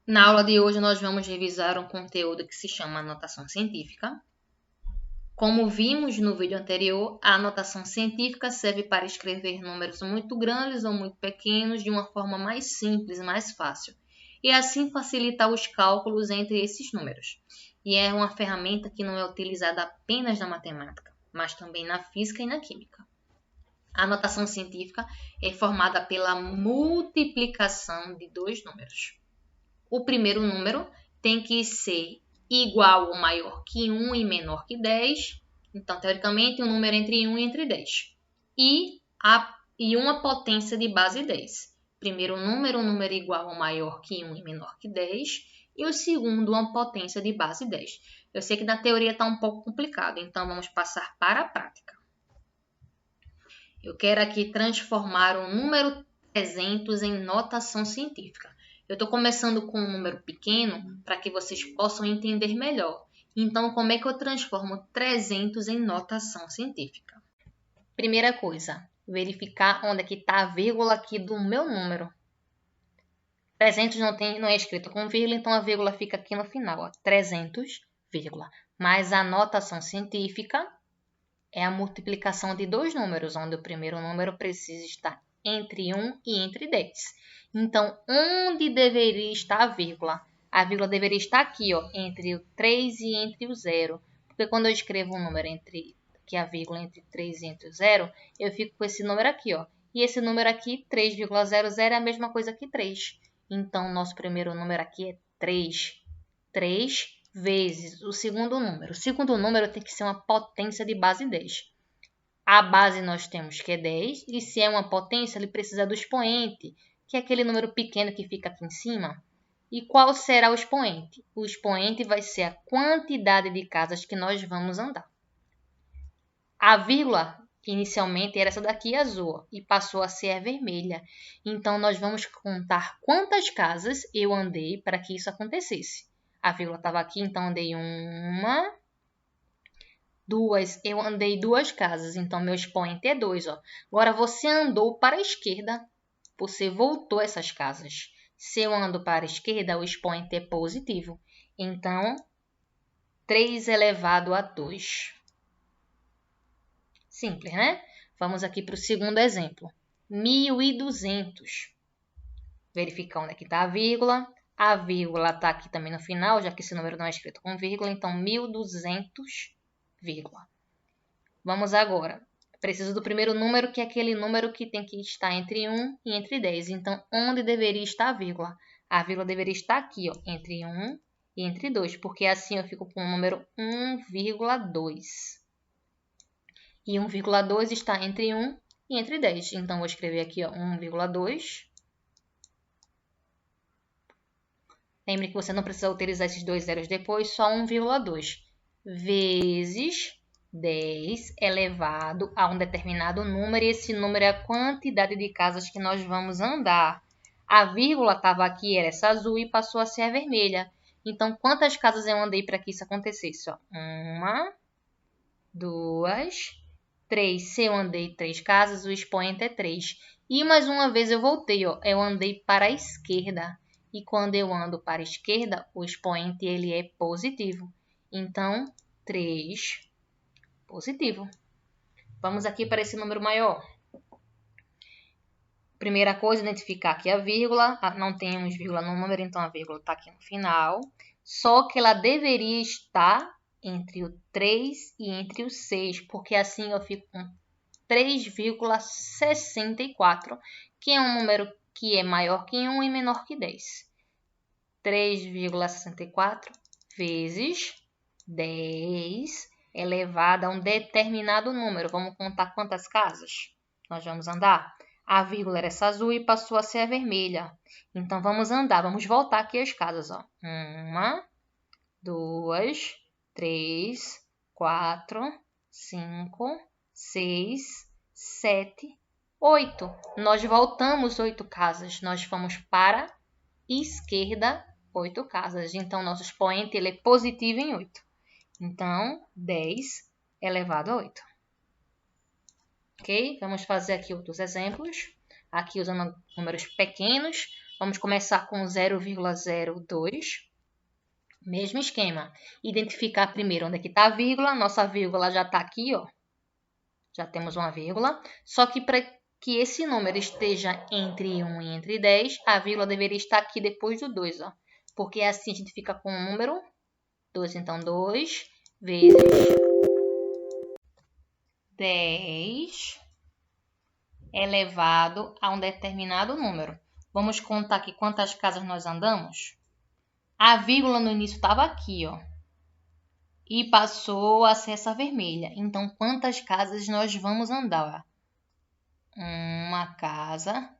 Na aula de hoje, nós vamos revisar um conteúdo que se chama anotação científica. Como vimos no vídeo anterior, a anotação científica serve para escrever números muito grandes ou muito pequenos de uma forma mais simples, mais fácil, e assim facilitar os cálculos entre esses números. E é uma ferramenta que não é utilizada apenas na matemática, mas também na física e na química. A anotação científica é formada pela multiplicação de dois números. O primeiro número tem que ser igual ou maior que 1 e menor que 10. Então, teoricamente, um número entre 1 e entre 10. E uma potência de base 10. Primeiro número, um número igual ou maior que 1 e menor que 10. E o segundo, uma potência de base 10. Eu sei que na teoria está um pouco complicado, então vamos passar para a prática. Eu quero aqui transformar o número 300 em notação científica. Eu estou começando com um número pequeno para que vocês possam entender melhor. Então, como é que eu transformo 300 em notação científica? Primeira coisa, verificar onde é que está a vírgula aqui do meu número. 300 não é escrito com vírgula, então a vírgula fica aqui no final. Ó, 300, vírgula. Mas a notação científica é a multiplicação de dois números, onde o primeiro número precisa estar entre 1 e entre 10. Então, onde deveria estar a vírgula? A vírgula deveria estar aqui, ó, entre o 3 e entre o 0. Porque quando eu escrevo um número que a vírgula entre 3 e entre o 0, eu fico com esse número aqui, ó. E esse número aqui, 3,00, é a mesma coisa que 3. Então, nosso primeiro número aqui é 3. 3 vezes o segundo número. O segundo número tem que ser uma potência de base 10. A base nós temos que é 10, e se é uma potência, ele precisa do expoente, que é aquele número pequeno que fica aqui em cima. E qual será o expoente? O expoente vai ser a quantidade de casas que nós vamos andar. A vírgula, que inicialmente era essa daqui azul, e passou a ser a vermelha. Então, nós vamos contar quantas casas eu andei para que isso acontecesse. A vírgula estava aqui, então andei uma, duas. Eu andei duas casas, então meu expoente é 2. Agora você andou para a esquerda, você voltou essas casas. Se eu ando para a esquerda, o expoente é positivo. Então, 3 elevado a 2. Simples, né? Vamos aqui para o segundo exemplo. 1.200. Verificar onde é que está a vírgula. A vírgula está aqui também no final, já que esse número não é escrito com vírgula. Então, 1.200, vírgula. Vamos agora. Preciso do primeiro número, que é aquele número que tem que estar entre 1 e entre 10. Então, onde deveria estar a vírgula? A vírgula deveria estar aqui, ó, entre 1 e entre 2, porque assim eu fico com o número 1,2. E 1,2 está entre 1 e entre 10. Então, vou escrever aqui, ó, 1,2. Lembre que você não precisa utilizar esses dois zeros depois, só 1,2 vezes 10 elevado a um determinado número, e esse número é a quantidade de casas que nós vamos andar. A vírgula estava aqui, era essa azul, e passou a ser a vermelha. Então, quantas casas eu andei para que isso acontecesse? Ó, 1, 2, 3. Se eu andei 3 casas, o expoente é 3. E mais uma vez eu voltei, ó, eu andei para a esquerda. E quando eu ando para a esquerda, o expoente ele é positivo. Então, 3 positivo. Vamos aqui para esse número maior. Primeira coisa, identificar aqui a vírgula. Não temos vírgula no número, então a vírgula está aqui no final. Só que ela deveria estar entre o 3 e entre o 6, porque assim eu fico com 3,64, que é um número que é maior que 1 e menor que 10. 3,64 vezes 10 elevado a um determinado número. Vamos contar quantas casas nós vamos andar? A vírgula era essa azul e passou a ser a vermelha. Então, vamos andar. Vamos voltar aqui as casas. Ó. 1, 2, 3, 4, 5, 6, 7, 8. Nós voltamos 8 casas. Nós fomos para a esquerda 8 casas. Então, nosso expoente ele é positivo em 8. Então, 10 elevado a 8. Ok? Vamos fazer aqui outros exemplos. Aqui usando números pequenos. Vamos começar com 0,02. Mesmo esquema. Identificar primeiro onde é que está a vírgula. Nossa vírgula já está aqui, ó. Já temos uma vírgula. Só que para que esse número esteja entre 1 e entre 10, a vírgula deveria estar aqui depois do 2, ó. Porque assim a gente fica com o número 2. Então, 2 vezes 10 elevado a um determinado número. Vamos contar aqui quantas casas nós andamos? A vírgula no início estava aqui, ó. E passou a ser essa vermelha. Então, quantas casas nós vamos andar? Uma casa,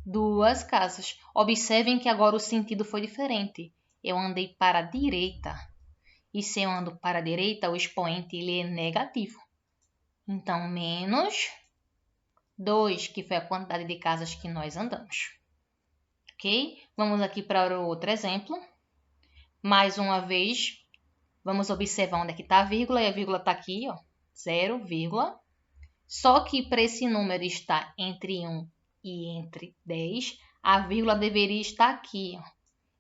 duas casas. Observem que agora o sentido foi diferente. Eu andei para a direita. E se eu ando para a direita, o expoente ele é negativo. Então, menos 2, que foi a quantidade de casas que nós andamos. Ok? Vamos aqui para o outro exemplo. Mais uma vez, vamos observar onde é que está a vírgula. E a vírgula está aqui, ó, 0, Só que para esse número estar entre 1 e entre 10, a vírgula deveria estar aqui, ó,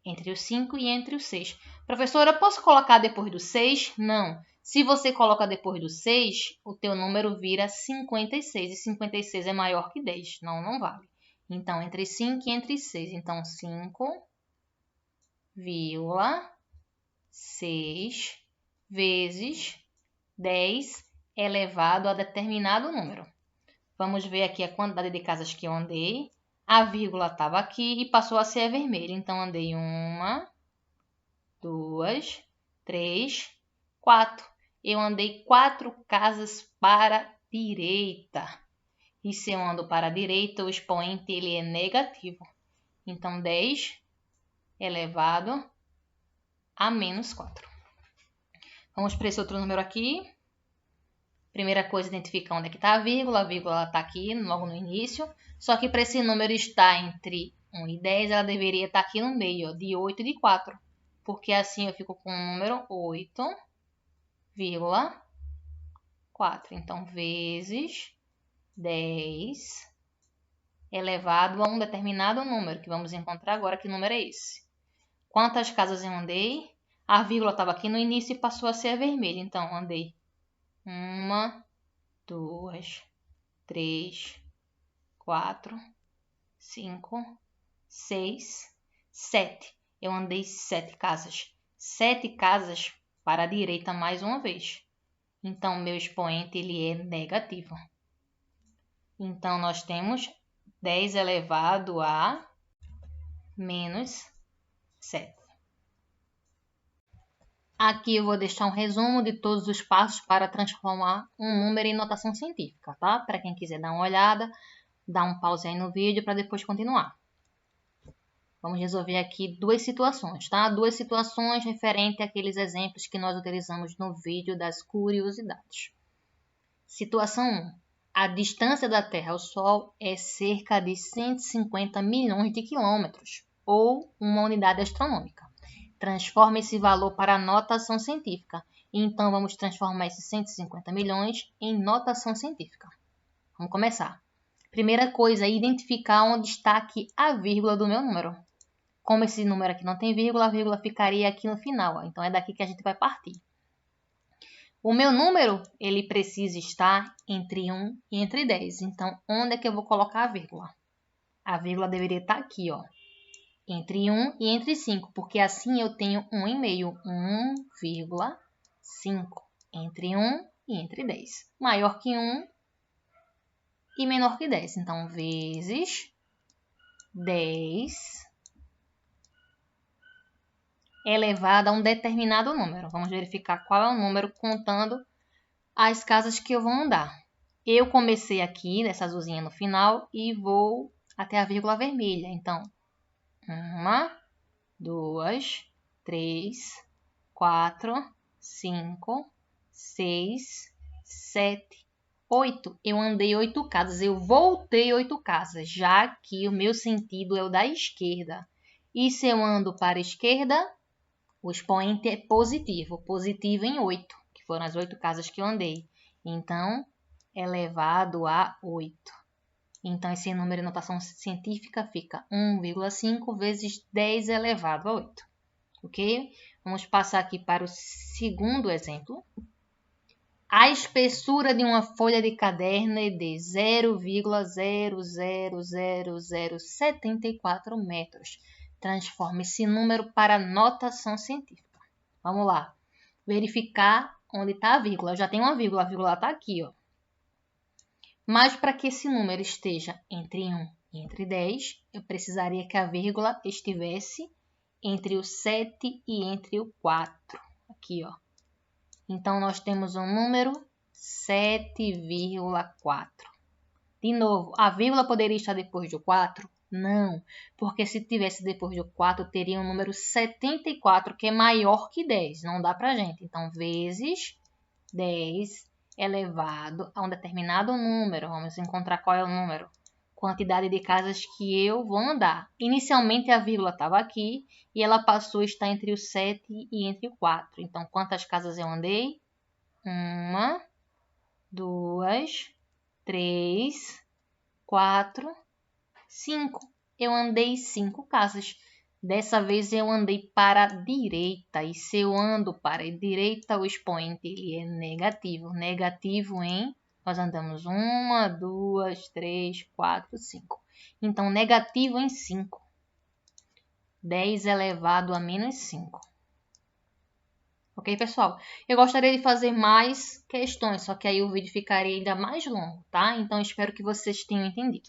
entre o 5 e entre o 6. Professora, eu posso colocar depois do 6? Não. Se você coloca depois do 6, o teu número vira 56. E 56 é maior que 10. Não vale. Então, entre 5 e entre 6. Então, 5,6 vezes 10 elevado a determinado número. Vamos ver aqui a quantidade de casas que eu andei. A vírgula estava aqui e passou a ser vermelha. Então, andei 1, 2, 3, 4. Eu andei 4 casas para a direita. E se eu ando para a direita, o expoente ele é negativo. Então, 10 elevado a menos 4. Vamos para esse outro número aqui. Primeira coisa, identificar onde é que está a vírgula está aqui logo no início. Só que para esse número estar entre 1 e 10, ela deveria estar aqui no meio, ó, de 8 e de 4. Porque assim eu fico com o número 8,4. Então, vezes 10 elevado a um determinado número, que vamos encontrar agora que número é esse. Quantas casas eu andei? A vírgula estava aqui no início e passou a ser vermelha. Então, andei 1, 2, 3, 4, 5, 6, 7. Eu andei 7 casas. 7 casas para a direita mais uma vez. Então, meu expoente ele é negativo. Então, nós temos 10 elevado a menos 7. Aqui eu vou deixar um resumo de todos os passos para transformar um número em notação científica, tá? Para quem quiser dar uma olhada, dá um pause aí no vídeo para depois continuar. Vamos resolver aqui duas situações, tá? Duas situações referentes àqueles exemplos que nós utilizamos no vídeo das curiosidades. Situação 1. A distância da Terra ao Sol é cerca de 150 milhões de quilômetros, ou uma unidade astronômica. Transforma esse valor para notação científica. Então, vamos transformar esses 150 milhões em notação científica. Vamos começar. Primeira coisa é identificar onde está aqui a vírgula do meu número. Como esse número aqui não tem vírgula, a vírgula ficaria aqui no final. Ó. Então, é daqui que a gente vai partir. O meu número, ele precisa estar entre 1 e entre 10. Então, onde é que eu vou colocar a vírgula? A vírgula deveria estar aqui, ó. Entre 1 e entre 5, porque assim eu tenho 1,5. 1,5 entre 1 e entre 10. Maior que 1 e menor que 10. Então, vezes 10 elevado a um determinado número. Vamos verificar qual é o número contando as casas que eu vou andar. Eu comecei aqui, nessa azulzinha no final, e vou até a vírgula vermelha. Então, 1, 2, 3, 4, 5, 6, 7, 8. Eu andei 8 casas, eu voltei 8 casas, já que o meu sentido é o da esquerda. E se eu ando para a esquerda, o expoente é positivo em 8, que foram as 8 casas que eu andei. Então, elevado a 8. Então, esse número em notação científica fica 1,5 vezes 10 elevado a 8. Ok? Vamos passar aqui para o segundo exemplo. A espessura de uma folha de caderno é de 0,000074 metros. Transforme esse número para notação científica. Vamos lá. Verificar onde está a vírgula. Eu já tenho uma vírgula, a vírgula está aqui, ó. Mas para que esse número esteja entre 1 e entre 10, eu precisaria que a vírgula estivesse entre o 7 e entre o 4. Aqui, ó. Então, nós temos um número 7,4. De novo, a vírgula poderia estar depois do 4? Não, porque se tivesse depois do 4, teria um número 74, que é maior que 10. Não dá pra gente. Então, vezes 10 elevado a um determinado número. Vamos encontrar qual é o número. Quantidade de casas que eu vou andar. Inicialmente, a vírgula estava aqui e ela passou a estar entre o 7 e entre o 4. Então, quantas casas eu andei? 1, 2, 3, 4, 5. Eu andei 5 casas. Dessa vez eu andei para a direita. E se eu ando para a direita, o expoente ele é negativo. Negativo em... Nós andamos 1, 2, 3, 4, 5. Então, negativo em 5. 10 elevado a menos 5. Ok, pessoal? Eu gostaria de fazer mais questões, só que aí o vídeo ficaria ainda mais longo, tá? Então, espero que vocês tenham entendido.